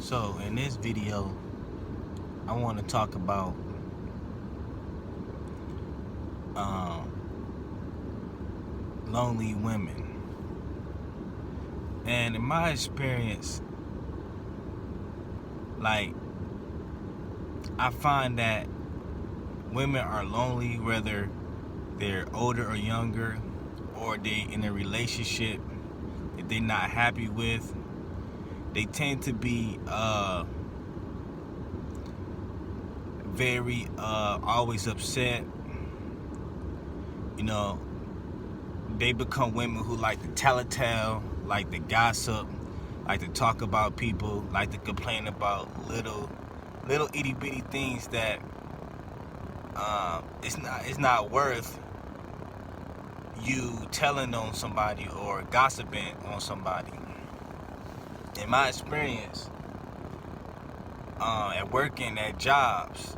So in this video, I want to talk about um, lonely women. And in my experience, like, I find that women are lonely whether they're older or younger, or they in a relationship that they're not happy with. They tend to be very always upset. You know, they become women who like to tell a tale, like to gossip, like to talk about people, like to complain about little itty bitty things that it's not worth you telling on somebody or gossiping on somebody. In my experience, at working at jobs,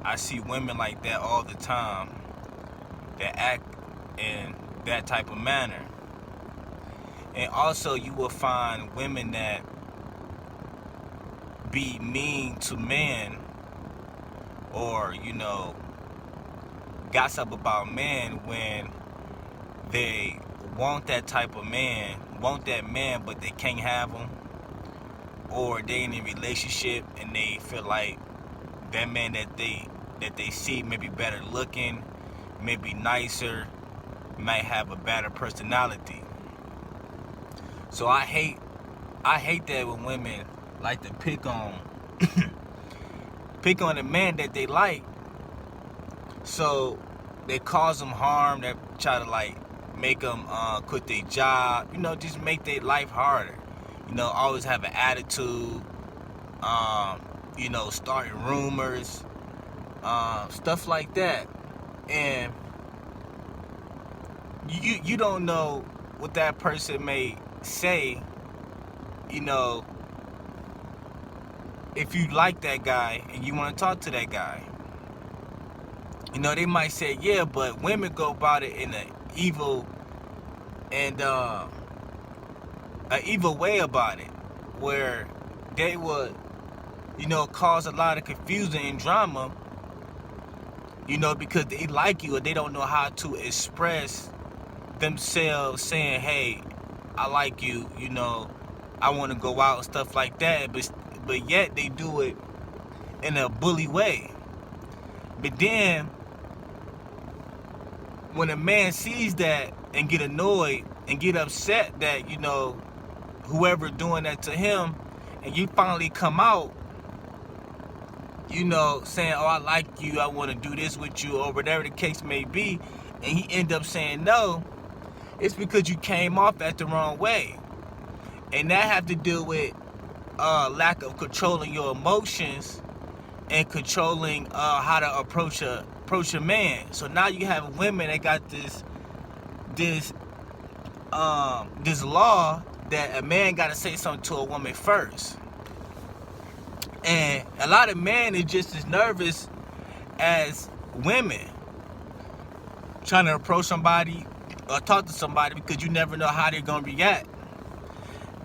I see women like that all the time that act in that type of manner. And also you will find women that be mean to men, or gossip about men when they want that type of man, want that man, but they can't have him, or they in a relationship and they feel like that man that they see may be better looking, maybe nicer, might have a better personality. So I hate that when women like to pick on the man that they like. So they cause them harm. They try to like make them quit their job. Just make their life harder. Always have an attitude. Starting rumors, stuff like that. And you don't know what that person may say. If you like that guy and you want to talk to that guy, they might say, yeah, but women go about it in an evil and an evil way about it, where they would, cause a lot of confusion and drama, because they like you or they don't know how to express themselves, saying, hey, I like you, I want to go out and stuff like that, but yet they do it in a bully way. But then when a man sees that and get annoyed and get upset that whoever doing that to him, and you finally come out saying, oh, I like you, I want to do this with you, or whatever the case may be, and he end up saying no, it's because you came off at the wrong way. And that have to do with lack of controlling your emotions and controlling how to approach a man. So now you have women that got this law that a man got to say something to a woman first. And a lot of men is just as nervous as women trying to approach somebody or talk to somebody, because you never know how they're going to react.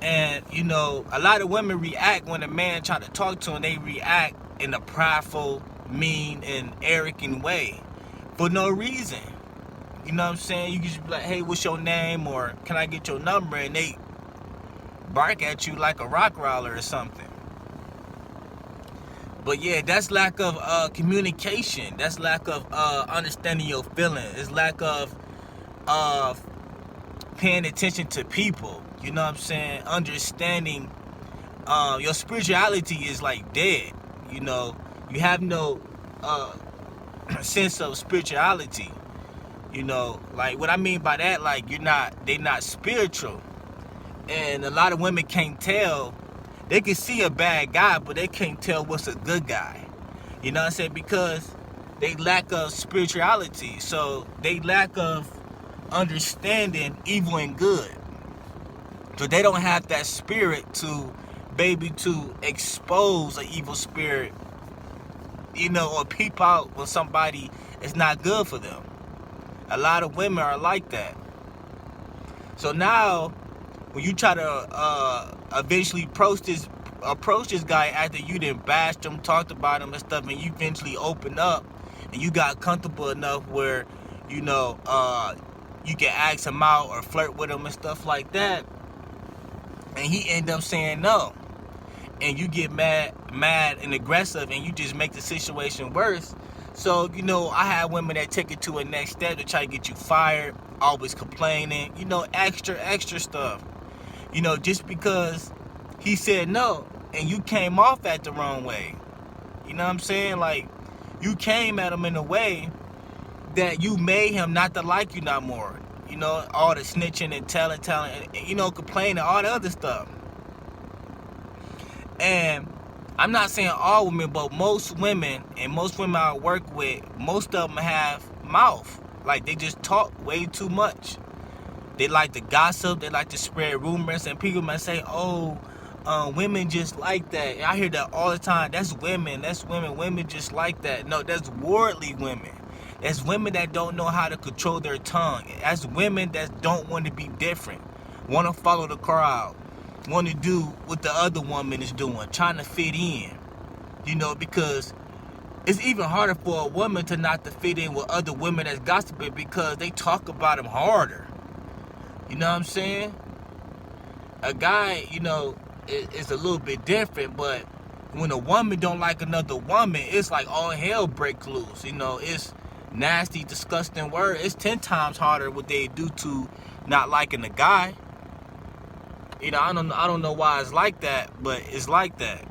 And, a lot of women react when a man try to talk to them. They react in a prideful, mean, and arrogant way for no reason. You know what I'm saying? You can just be like, hey, what's your name? Or can I get your number? And they bark at you like a rock roller or something. But yeah, that's lack of communication. That's lack of understanding your feelings. It's lack of paying attention to people. You know what I'm saying? Understanding your spirituality is like dead. You have no sense of spirituality. Like what I mean by that, like they're not spiritual. And a lot of women can't tell. They can see a bad guy, but they can't tell what's a good guy. You know what I'm saying? Because they lack of spirituality. So they lack of understanding evil and good. So they don't have that spirit to expose an evil spirit, or peep out when somebody is not good for them. A lot of women are like that. So now, when you try to eventually approach approach this guy after you done bashed him, talked about him and stuff, and you eventually open up and you got comfortable enough where, you know, you can ask him out or flirt with him and stuff like that, and he end up saying no, and you get mad and aggressive, and you just make the situation worse. So, you know, I have women that take it to a next step to try to get you fired, always complaining, you know, extra stuff. You know, just because he said no and you came off at the wrong way. You know what I'm saying? Like, you came at him in a way that you made him not to like you no more. You know, all the snitching and telling, and, you know, complaining, all the other stuff. And I'm not saying all women, but most women, and most women I work with, most of them have mouth. Like, they just talk way too much. They like to gossip, they like to spread rumors, and people might say, oh, women just like that. And I hear that all the time. That's women, women just like that. No, that's worldly women. That's women that don't know how to control their tongue. That's women that don't want to be different, want to follow the crowd, want to do what the other woman is doing, trying to fit in. You know, because it's even harder for a woman to not to fit in with other women that's gossiping, because they talk about them harder. You know what I'm saying? A guy, you know, is a little bit different, but when a woman don't like another woman, it's like all hell breaks loose. You know, it's nasty, disgusting word. It's 10 times harder what they do to not liking a guy. You know, I don't know why it's like that, but it's like that.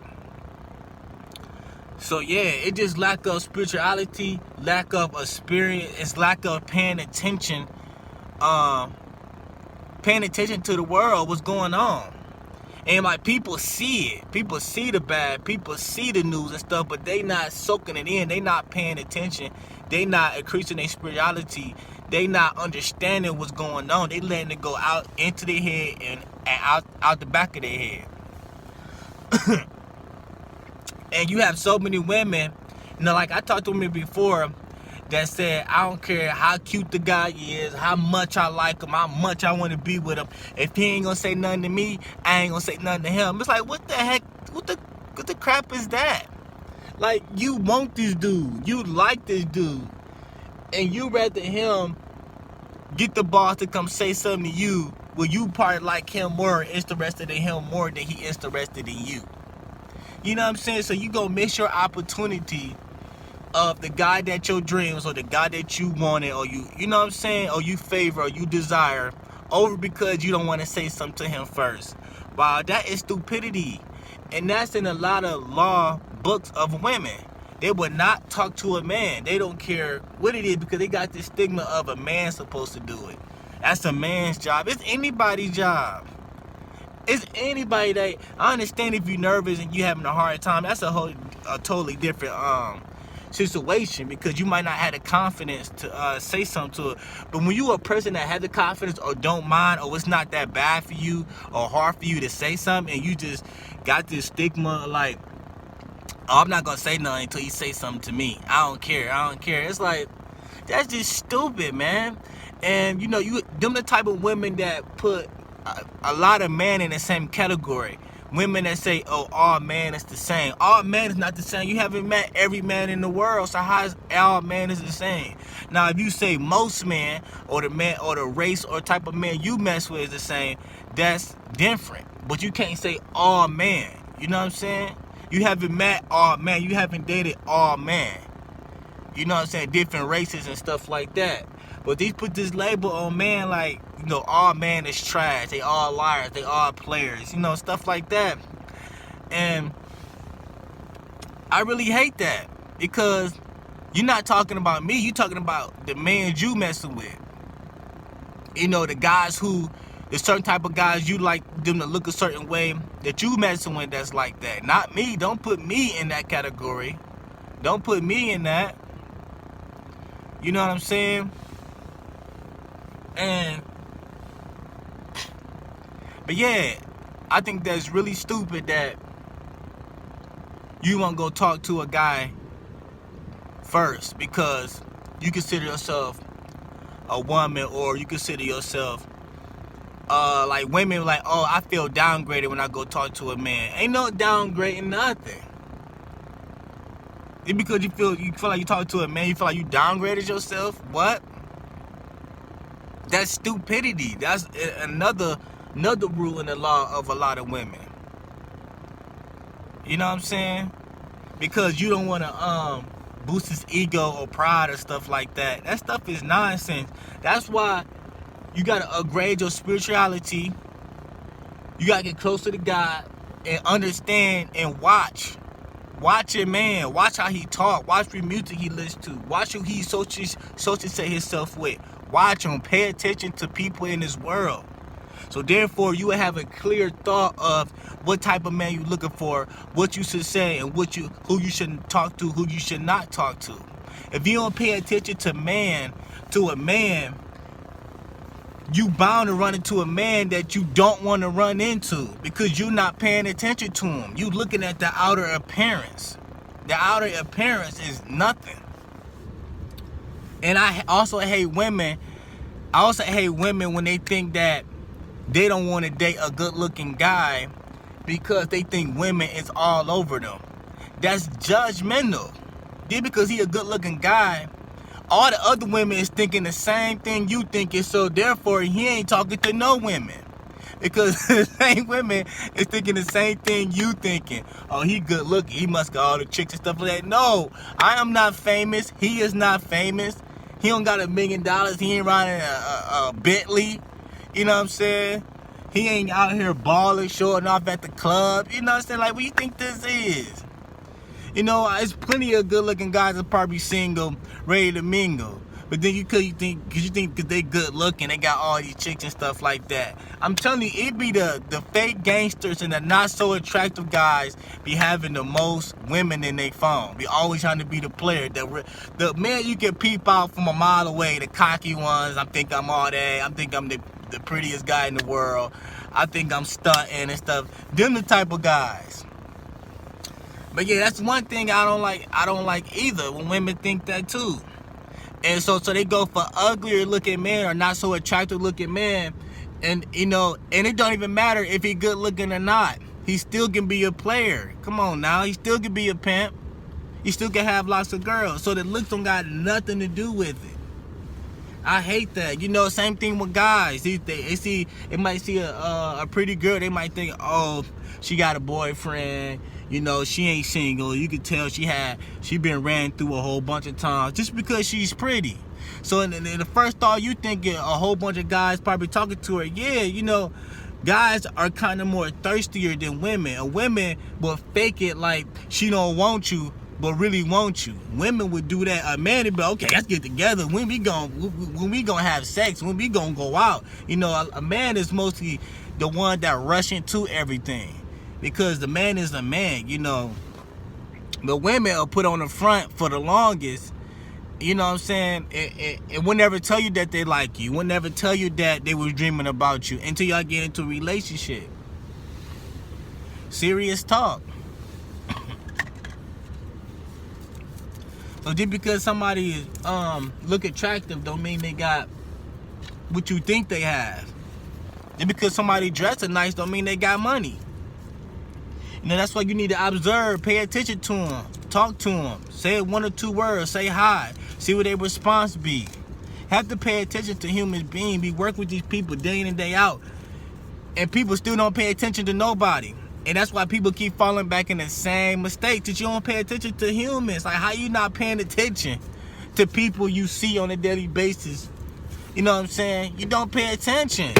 So yeah, it just lack of spirituality, lack of experience, it's lack of paying attention to the world, what's going on. And like, people see it, people see the bad, people see the news and stuff, but they not soaking it in, they not paying attention, they not increasing their spirituality, they not understanding what's going on, they letting it go out into their head and out the back of their head. And you have so many women, you know, like I talked to women before that said, I don't care how cute the guy is, how much I like him, how much I want to be with him. If he ain't gonna say nothing to me, I ain't gonna say nothing to him. It's like, what the heck? What the crap is that? Like, you want this dude, you like this dude, and you rather him get the boss to come say something to you, will you probably like him more, interested in him more than he interested in you. You know what I'm saying? So you gonna miss your opportunity of the guy that your dreams, or the guy that you wanted, or you know what I'm saying, or you favor, or you desire, over because you don't want to say something to him first. Wow, that is stupidity. And that's in a lot of law books of women. They would not talk to a man. They don't care what it is, because they got this stigma of a man supposed to do it. That's a man's job. It's anybody's job. It's anybody that, I understand if you're nervous and you having a hard time, that's a totally different situation, because you might not have the confidence to say something to it. But when you a person that has the confidence, or don't mind, or it's not that bad for you or hard for you to say something, and you just got this stigma like, oh, I'm not gonna say nothing until you say something to me, I don't care. It's like, that's just stupid, man. And you know, them the type of women that put a lot of men in the same category. Women that say, oh, all man is the same. All man is not the same. You haven't met every man in the world, so how is all man is the same? Now, if you say most men, or the man, or the race or type of man you mess with is the same, that's different. But you can't say all man. You know what I'm saying? You haven't met all man. You haven't dated all man. You know what I'm saying? Different races and stuff like that. But these put this label on man, like, you know, all man is trash, they all liars, they all players, you know, stuff like that. And I really hate that, because you're not talking about me, you're talking about the man you messing with. You know, the guys who, the certain type of guys you like them to look a certain way, that you messing with that's like that. Not me. Don't put me in that category. Don't put me in that. You know what I'm saying? But yeah, I think that's really stupid that you won't go talk to a guy first because you consider yourself a woman, or you consider yourself like women like, oh, I feel downgraded when I go talk to a man. Ain't no downgrading nothing. It's because you feel like you talk to a man, you feel like you downgraded yourself. What? That's stupidity. That's another rule in the law of a lot of women. You know what I'm saying? Because you don't want to boost his ego or pride or stuff like that. That stuff is nonsense. That's why you got to upgrade your spirituality. You got to get closer to God and understand and watch. Watch your man. Watch how he talk. Watch the music he listens to. Watch who he associates himself with. Watch him. Pay attention to people in this world. So therefore, you will have a clear thought of what type of man you're looking for, what you should say, and who you should talk to, who you should not talk to. If you don't pay attention to a man, you bound to run into a man that you don't want to run into because you're not paying attention to him. You looking at the outer appearance. The outer appearance is nothing. And I also hate women. When they think that they don't want to date a good-looking guy because they think women is all over them. That's judgmental. Just because he a good-looking guy, all the other women is thinking the same thing you thinking, so therefore he ain't talking to no women. Because the same women is thinking the same thing you thinking. Oh, he good looking. He must got all the chicks and stuff like that. No, I am not famous. He is not famous. He don't got $1 million. He ain't riding a Bentley. You know what I'm saying? He ain't out here balling, showing off at the club. You know what I'm saying? Like, what you think this is? You know, there's plenty of good-looking guys that probably single, ready to mingle. But then you think that they good looking, they got all these chicks and stuff like that. I'm telling you, it be the fake gangsters and the not so attractive guys be having the most women in their phone. Be always trying to be the player. The man you can peep out from a mile away, the cocky ones. I think I'm all that. I think I'm the prettiest guy in the world. I think I'm stunting and stuff. Them the type of guys. But yeah, that's one thing I don't like either, when women think that too. And so they go for uglier looking men or not so attractive looking men. And you know, and it don't even matter if he good looking or not. He still can be a player. Come on now, he still can be a pimp. He still can have lots of girls. So the looks don't got nothing to do with it. I hate that. You know, same thing with guys. They might see a pretty girl. They might think, oh, she got a boyfriend. You know, she ain't single. You could tell she been ran through a whole bunch of times just because she's pretty. So in the first thought, you thinking a whole bunch of guys probably talking to her. Yeah, you know, guys are kind of more thirstier than women. And women will fake it like she don't want you, but really want you. Women would do that. A man would be like, okay, let's get together. When we gonna have sex? When we gonna go out? You know, a man is mostly the one that rush into everything because the man is a man. You know, the women are put on the front for the longest. You know what I'm saying? It will never tell you that they like you. Will never tell you that they was dreaming about you until y'all get into a relationship. Serious talk. So just because somebody is look attractive don't mean they got what you think they have. Just because somebody dressing nice don't mean they got money. You know, that's why you need to observe, pay attention to them, talk to them, say 1 or 2 words, say hi, see what their response be. Have to pay attention to human beings. We work with these people day in and day out, and people still don't pay attention to nobody. And that's why people keep falling back in the same mistake, that you don't pay attention to humans. Like, how you not paying attention to people you see on a daily basis? You know what I'm saying? You don't pay attention.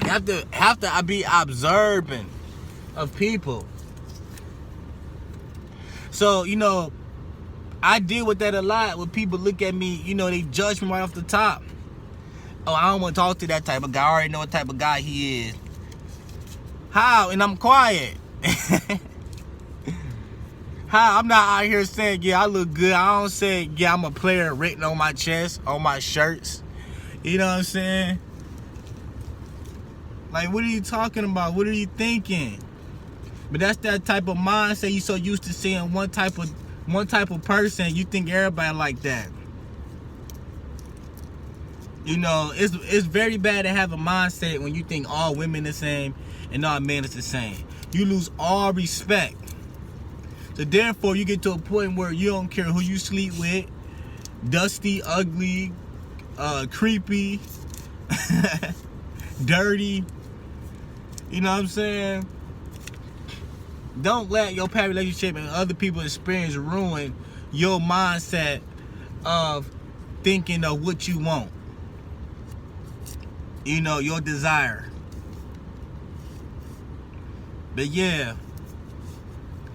You have to be observant of people. So, you know, I deal with that a lot when people look at me, you know, they judge me right off the top. Oh, I don't want to talk to that type of guy. I already know what type of guy he is. How? And I'm quiet. How? I'm not out here saying, yeah, I look good. I don't say, yeah, I'm a player written on my chest, on my shirts. You know what I'm saying? Like, what are you talking about? What are you thinking? But that's that type of mindset. You so used to seeing one type of person, you think everybody like that. You know, it's very bad to have a mindset when you think all women the same and all men is the same. You lose all respect. So therefore, you get to a point where you don't care who you sleep with, dusty, ugly, creepy, dirty. You know what I'm saying? Don't let your past relationship and other people's experience ruin your mindset of thinking of what you want. You know, your desire. But yeah,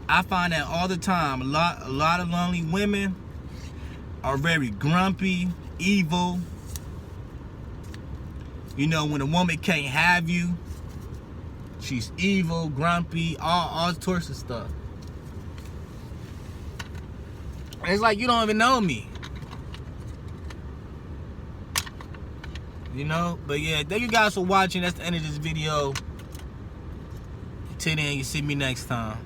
I find that all the time. A lot of lonely women are very grumpy, evil. You know, when a woman can't have you, she's evil, grumpy, all sorts of stuff. And it's like you don't even know me. You know? But yeah, thank you guys for watching. That's the end of this video. Till then, you see me next time.